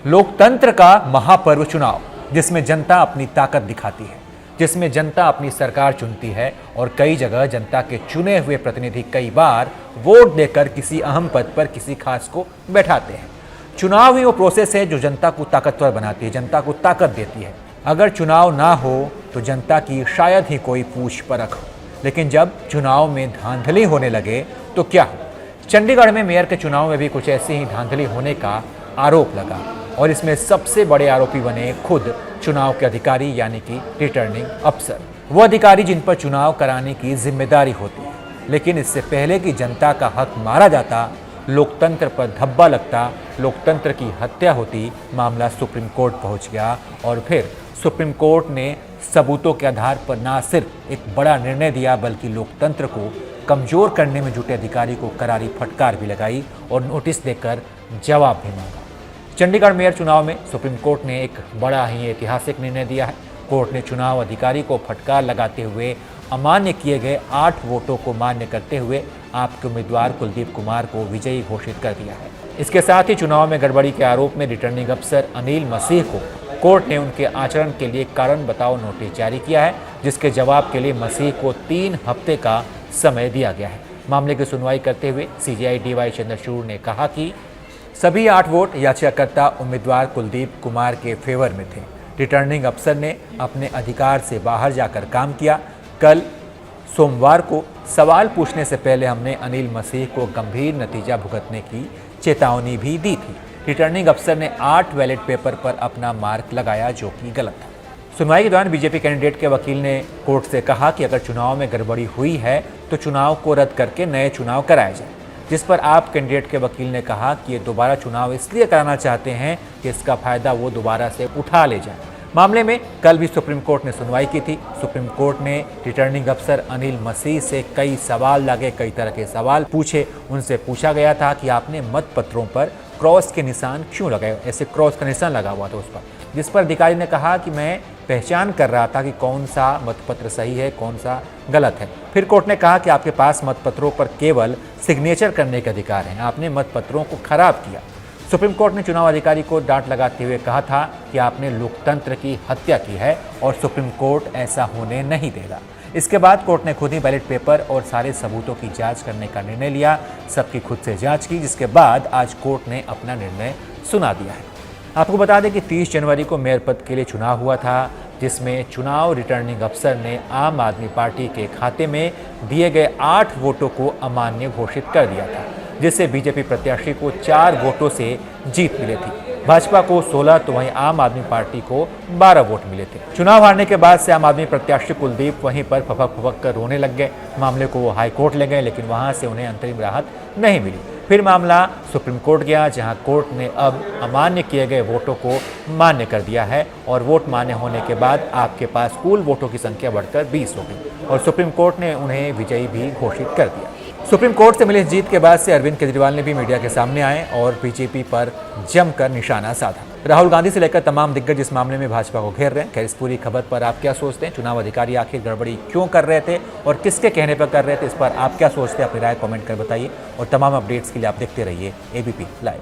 लोकतंत्र का महापर्व चुनाव, जिसमें जनता अपनी ताकत दिखाती है, जिसमें जनता अपनी सरकार चुनती है और कई जगह जनता के चुने हुए प्रतिनिधि कई बार वोट देकर किसी अहम पद पर किसी खास को बैठाते हैं। चुनाव ही वो प्रोसेस है जो जनता को ताकतवर बनाती है, जनता को ताकत देती है। अगर चुनाव ना हो तो जनता की शायद ही कोई पूछ परख हो, लेकिन जब चुनाव में धांधली होने लगे तो क्या हो? चंडीगढ़ में मेयर के चुनाव में भी कुछ ऐसी ही धांधली होने का आरोप लगा और इसमें सबसे बड़े आरोपी बने खुद चुनाव के अधिकारी, यानी कि रिटर्निंग अफसर। वो अधिकारी जिन पर चुनाव कराने की जिम्मेदारी होती है, लेकिन इससे पहले कि जनता का हक मारा जाता, लोकतंत्र पर धब्बा लगता, लोकतंत्र की हत्या होती, मामला सुप्रीम कोर्ट पहुंच गया और फिर सुप्रीम कोर्ट ने सबूतों के आधार पर ना सिर्फ एक बड़ा निर्णय दिया बल्कि लोकतंत्र को कमजोर करने में जुटे अधिकारी को करारी फटकार भी लगाई और नोटिस देकर जवाब भी मांगा। चंडीगढ़ मेयर चुनाव में सुप्रीम कोर्ट ने एक बड़ा ही ऐतिहासिक निर्णय दिया है। कोर्ट ने चुनाव अधिकारी को फटकार लगाते हुए अमान्य किए गए 8 वोटों को मान्य करते हुए आपके उम्मीदवार कुलदीप कुमार को विजयी घोषित कर दिया है। इसके साथ ही चुनाव में गड़बड़ी के आरोप में रिटर्निंग अफसर अनिल मसीह को कोर्ट ने उनके आचरण के लिए कारण बताओ नोटिस जारी किया है, जिसके जवाब के लिए मसीह को 3 हफ्ते का समय दिया गया है। मामले की सुनवाई करते हुए सीजेआई डीवाई चंद्रचूड़ ने कहा कि सभी 8 वोट याचिकाकर्ता उम्मीदवार कुलदीप कुमार के फेवर में थे। रिटर्निंग अफसर ने अपने अधिकार से बाहर जाकर काम किया। कल सोमवार को सवाल पूछने से पहले हमने अनिल मसीह को गंभीर नतीजा भुगतने की चेतावनी भी दी थी। रिटर्निंग अफसर ने 8 बैलेट पेपर पर अपना मार्क लगाया, जो कि गलत था। सुनवाई के दौरान बीजेपी कैंडिडेट के वकील ने कोर्ट से कहा कि अगर चुनाव में गड़बड़ी हुई है तो चुनाव को रद्द करके नए चुनाव कराए जाए, जिस पर आप कैंडिडेट के वकील ने कहा कि ये दोबारा चुनाव इसलिए कराना चाहते हैं कि इसका फायदा वो दोबारा से उठा ले जाए। मामले में कल भी सुप्रीम कोर्ट ने सुनवाई की थी। सुप्रीम कोर्ट ने रिटर्निंग अफसर अनिल मसीह से कई सवाल लगे, कई तरह के सवाल पूछे। उनसे पूछा गया था कि आपने मतपत्रों पर क्रॉस के निशान क्यों लगाए, ऐसे क्रॉस का निशान लगा हुआ था उस पर, जिस पर अधिकारी ने कहा कि मैं पहचान कर रहा था कि कौन सा मतपत्र सही है, कौन सा गलत है। फिर कोर्ट ने कहा कि आपके पास मतपत्रों पर केवल सिग्नेचर करने के अधिकार हैं, आपने मतपत्रों को खराब किया। सुप्रीम कोर्ट ने चुनाव अधिकारी को डांट लगाते हुए कहा था कि आपने लोकतंत्र की हत्या की है और सुप्रीम कोर्ट ऐसा होने नहीं देगा। इसके बाद कोर्ट ने खुद ही बैलेट पेपर और सारे सबूतों की जांच करने का निर्णय लिया, सबकी खुद से जांच की, जिसके बाद आज कोर्ट ने अपना निर्णय सुना दिया है। आपको बता दें कि 30 जनवरी को मेयर पद के लिए चुनाव हुआ था, जिसमें चुनाव रिटर्निंग अफसर ने आम आदमी पार्टी के खाते में दिए गए 8 वोटों को अमान्य घोषित कर दिया था, जिससे बीजेपी प्रत्याशी को 4 वोटों से जीत मिली थी। भाजपा को 16 तो वहीं आम आदमी पार्टी को 12 वोट मिले थे। चुनाव हारने के बाद से आम आदमी प्रत्याशी कुलदीप वहीं पर फपक कर रोने लग गए। मामले को वो हाई कोर्ट ले गए, लेकिन वहां से उन्हें अंतरिम राहत नहीं मिली। फिर मामला सुप्रीम कोर्ट गया, जहां कोर्ट ने अब अमान्य किए गए वोटों को मान्य कर दिया है और वोट मान्य होने के बाद आपके पास कुल वोटों की संख्या बढ़कर 20 हो गई और सुप्रीम कोर्ट ने उन्हें विजयी भी घोषित कर दिया। सुप्रीम कोर्ट से मिली इस जीत के बाद से अरविंद केजरीवाल ने भी मीडिया के सामने आए और बीजेपी पर जमकर निशाना साधा। राहुल गांधी से लेकर तमाम दिग्गज इस मामले में भाजपा को घेर रहे हैं। खैर, इस पूरी खबर पर आप क्या सोचते हैं? चुनाव अधिकारी आखिर गड़बड़ी क्यों कर रहे थे और किसके कहने पर कर रहे थे? इस पर आप क्या सोचते हैं? अपनी राय कमेंट कर बताइए और तमाम अपडेट्स के लिए आप देखते रहिए एबीपी लाइव।